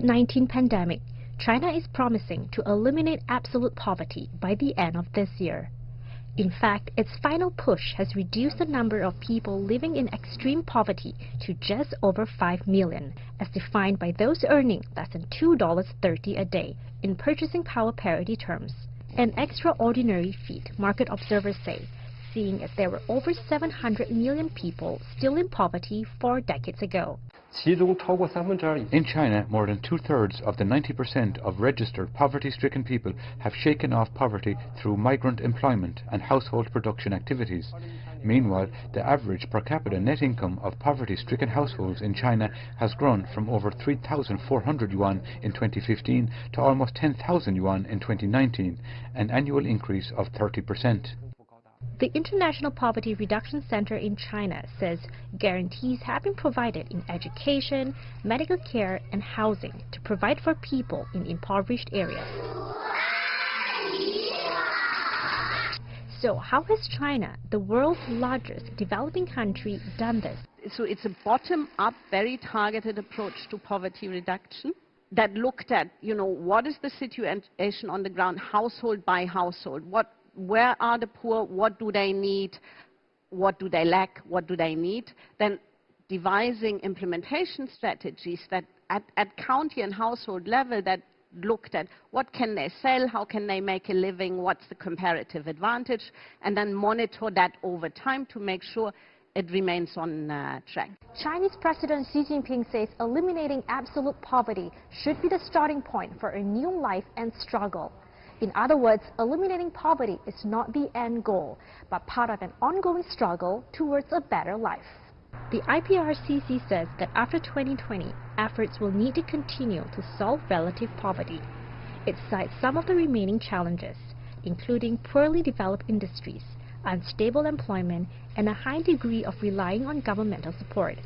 COVID-19 pandemic, China is promising to eliminate absolute poverty by the end of this year. In fact, its final push has reduced the number of people living in extreme poverty to just over 5 million, as defined by those earning less than $2.30 a day in purchasing power parity terms. An extraordinary feat, market observers say, seeing as there were over 700 million people still in poverty 4 decades ago. In China, more than 2/3 of the 90% of registered poverty-stricken people have shaken off poverty through migrant employment and household production activities. Meanwhile, the average per capita net income of poverty-stricken households in China has grown from over 3,400 yuan in 2015 to almost 10,000 yuan in 2019, an annual increase of 30%. The International Poverty Reduction Center in China says guarantees have been provided in education, medical care, and housing to provide for people in impoverished areas. So how has China, the world's largest developing country, done this? So it's a bottom-up, very targeted approach to poverty reduction that looked at, what is the situation on the ground, household by household, where are the poor, what do they need, what do they lack, what do they need, then devising implementation strategies that at county and household level that looked at what can they sell, how can they make a living, what's the comparative advantage, and then monitor that over time to make sure it remains on track. Chinese President Xi Jinping says eliminating absolute poverty should be the starting point for a new life and struggle. In other words, eliminating poverty is not the end goal, but part of an ongoing struggle towards a better life. The IPRCC says that after 2020, efforts will need to continue to solve relative poverty. It cites some of the remaining challenges, including poorly developed industries, unstable employment, and a high degree of relying on governmental support.